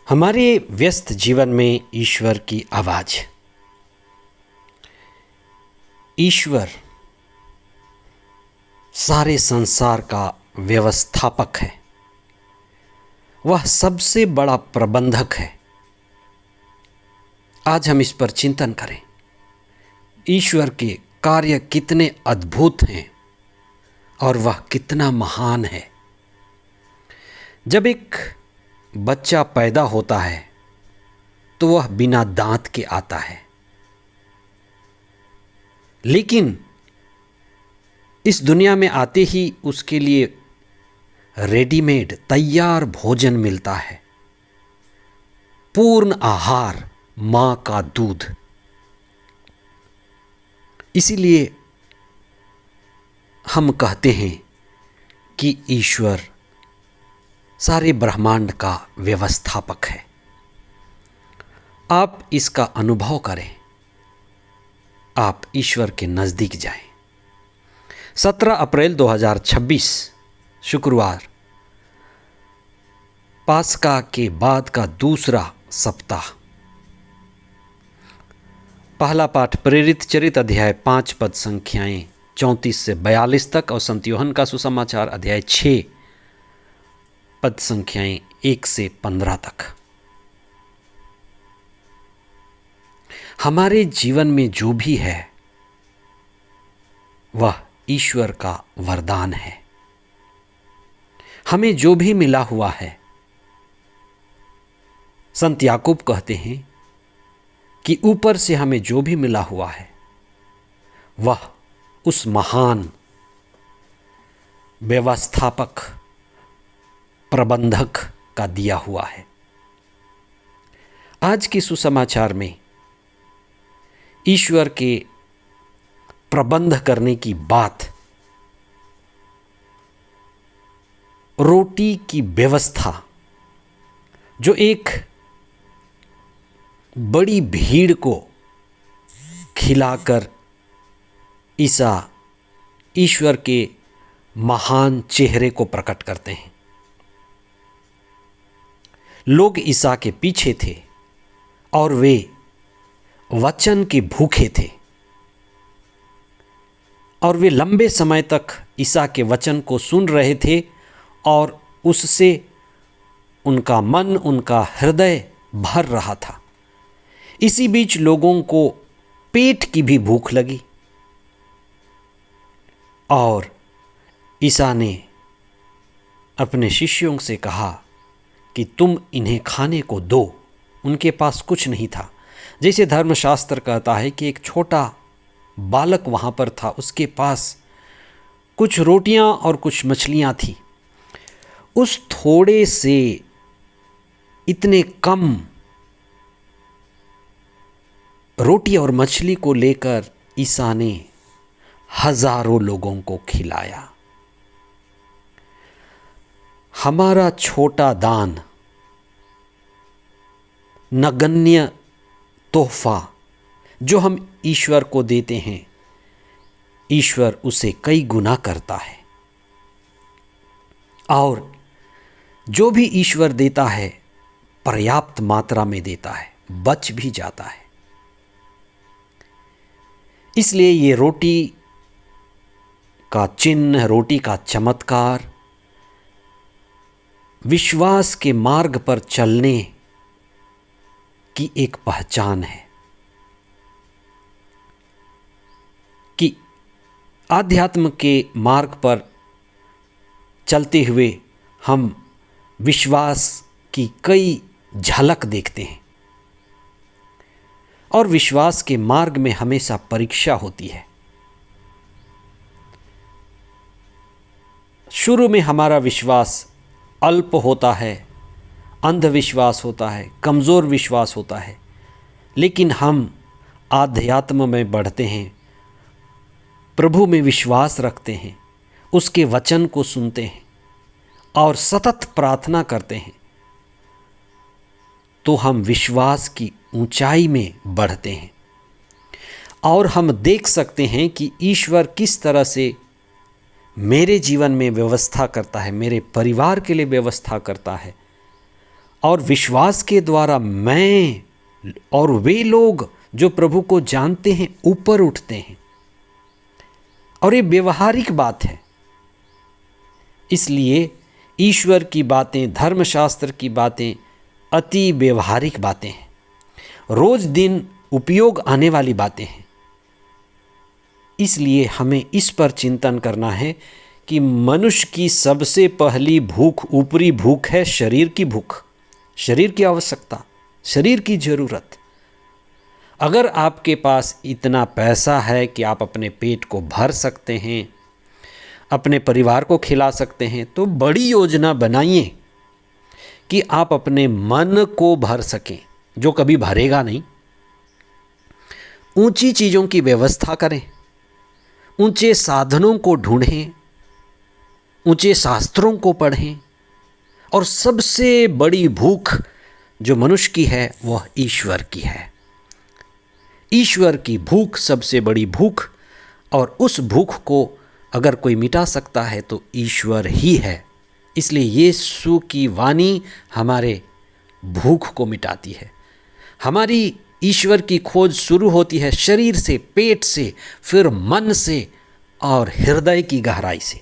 हमारे व्यस्त जीवन में ईश्वर की आवाज़। ईश्वर सारे संसार का व्यवस्थापक है, वह सबसे बड़ा प्रबंधक है। आज हम इस पर चिंतन करें, ईश्वर के कार्य कितने अद्भुत हैं और वह कितना महान है। जब एक बच्चा पैदा होता है तो वह बिना दांत के आता है, लेकिन इस दुनिया में आते ही उसके लिए रेडीमेड तैयार भोजन मिलता है, पूर्ण आहार, मां का दूध। इसीलिए हम कहते हैं कि ईश्वर सारे ब्रह्मांड का व्यवस्थापक है। आप इसका अनुभव करें, आप ईश्वर के नज़दीक जाएं। 17 अप्रैल 2026 शुक्रवार, पास्का के बाद का दूसरा सप्ताह। पहला पाठ प्रेरित चरित अध्याय 5 पद संख्याएं 34 से 42 तक और संत यूहन्ना का सुसमाचार अध्याय 6 पद संख्याएं 1 से 15 तक। हमारे जीवन में जो भी है वह ईश्वर का वरदान है। हमें जो भी मिला हुआ है, संत याकूब कहते हैं कि ऊपर से हमें जो भी मिला हुआ है वह उस महान व्यवस्थापक प्रबंधक का दिया हुआ है। आज के सुसमाचार में ईश्वर के प्रबंध करने की बात, रोटी की व्यवस्था, जो एक बड़ी भीड़ को खिलाकर ईसा ईश्वर के महान चेहरे को प्रकट करते हैं। लोग ईसा के पीछे थे और वे वचन के भूखे थे और वे लंबे समय तक ईसा के वचन को सुन रहे थे और उससे उनका मन, उनका हृदय भर रहा था। इसी बीच लोगों को पेट की भी भूख लगी और ईसा ने अपने शिष्यों से कहा कि तुम इन्हें खाने को दो। उनके पास कुछ नहीं था। जैसे धर्मशास्त्र कहता है कि एक छोटा बालक वहाँ पर था, उसके पास कुछ रोटियां और कुछ मछलियां थी। उस थोड़े से इतने कम रोटी और मछली को लेकर ईसा ने हजारों लोगों को खिलाया। हमारा छोटा दान, नगण्य तोहफा जो हम ईश्वर को देते हैं, ईश्वर उसे कई गुना करता है। और जो भी ईश्वर देता है पर्याप्त मात्रा में देता है, बच भी जाता है। इसलिए ये रोटी का चिन्ह, रोटी का चमत्कार विश्वास के मार्ग पर चलने की एक पहचान है कि आध्यात्म के मार्ग पर चलते हुए हम विश्वास की कई झलक देखते हैं और विश्वास के मार्ग में हमेशा परीक्षा होती है। शुरू में हमारा विश्वास अल्प होता है, अंधविश्वास होता है, कमज़ोर विश्वास होता है, लेकिन हम आध्यात्म में बढ़ते हैं, प्रभु में विश्वास रखते हैं, उसके वचन को सुनते हैं और सतत प्रार्थना करते हैं, तो हम विश्वास की ऊंचाई में बढ़ते हैं और हम देख सकते हैं कि ईश्वर किस तरह से मेरे जीवन में व्यवस्था करता है, मेरे परिवार के लिए व्यवस्था करता है और विश्वास के द्वारा मैं और वे लोग जो प्रभु को जानते हैं ऊपर उठते हैं। और ये व्यवहारिक बात है। इसलिए ईश्वर की बातें, धर्मशास्त्र की बातें अति व्यवहारिक बातें हैं, रोज दिन उपयोग आने वाली बातें हैं। इसलिए हमें इस पर चिंतन करना है कि मनुष्य की सबसे पहली भूख ऊपरी भूख है, शरीर की भूख, शरीर की आवश्यकता, शरीर की ज़रूरत। अगर आपके पास इतना पैसा है कि आप अपने पेट को भर सकते हैं, अपने परिवार को खिला सकते हैं, तो बड़ी योजना बनाइए कि आप अपने मन को भर सकें, जो कभी भरेगा नहीं। ऊंची चीज़ों की व्यवस्था करें, ऊंचे साधनों को ढूंढें, ऊंचे शास्त्रों को पढ़ें, और सबसे बड़ी भूख जो मनुष्य की है वह ईश्वर की है। ईश्वर की भूख सबसे बड़ी भूख, और उस भूख को अगर कोई मिटा सकता है तो ईश्वर ही है। इसलिए यीशु की वाणी हमारे भूख को मिटाती है। हमारी ईश्वर की खोज शुरू होती है शरीर से, पेट से, फिर मन से और हृदय की गहराई से।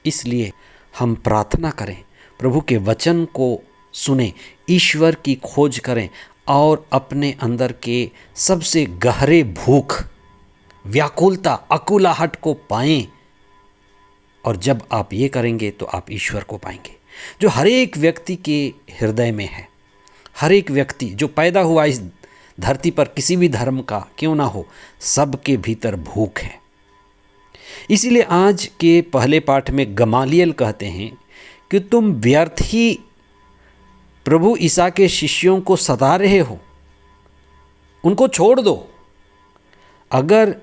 इसलिए हम प्रार्थना करें, प्रभु के वचन को सुने, ईश्वर की खोज करें और अपने अंदर के सबसे गहरे भूख, व्याकुलता, अकुलाहट को पाएं। और जब आप ये करेंगे तो आप ईश्वर को पाएंगे, जो हर एक व्यक्ति के हृदय में है। हर एक व्यक्ति जो पैदा हुआ इस धरती पर, किसी भी धर्म का क्यों ना हो, सबके भीतर भूख है। इसीलिए आज के पहले पाठ में गमालियल कहते हैं कि तुम व्यर्थ ही प्रभु ईसा के शिष्यों को सता रहे हो, उनको छोड़ दो। अगर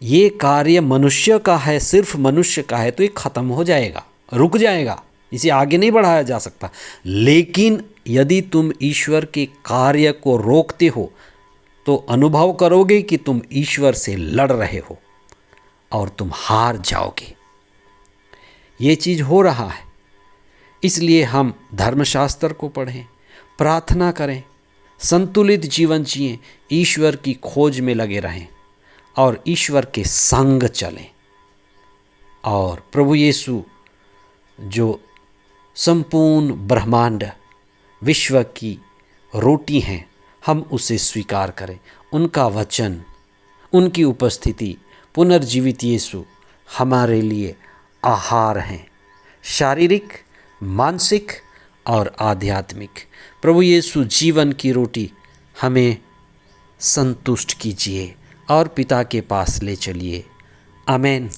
ये कार्य मनुष्य का है, सिर्फ मनुष्य का है, तो ये खत्म हो जाएगा, रुक जाएगा, इसे आगे नहीं बढ़ाया जा सकता। लेकिन यदि तुम ईश्वर के कार्य को रोकते हो तो अनुभव करोगे कि तुम ईश्वर से लड़ रहे हो और तुम हार जाओगे। ये चीज़ हो रहा है। इसलिए हम धर्मशास्त्र को पढ़ें, प्रार्थना करें, संतुलित जीवन जिएं, ईश्वर की खोज में लगे रहें और ईश्वर के संग चलें। और प्रभु यीशु जो संपूर्ण ब्रह्मांड, विश्व की रोटी हैं, हम उसे स्वीकार करें। उनका वचन, उनकी उपस्थिति, पुनर्जीवित यीशु हमारे लिए आहार हैं, शारीरिक, मानसिक और आध्यात्मिक। प्रभु यीशु जीवन की रोटी, हमें संतुष्ट कीजिए और पिता के पास ले चलिए। आमीन।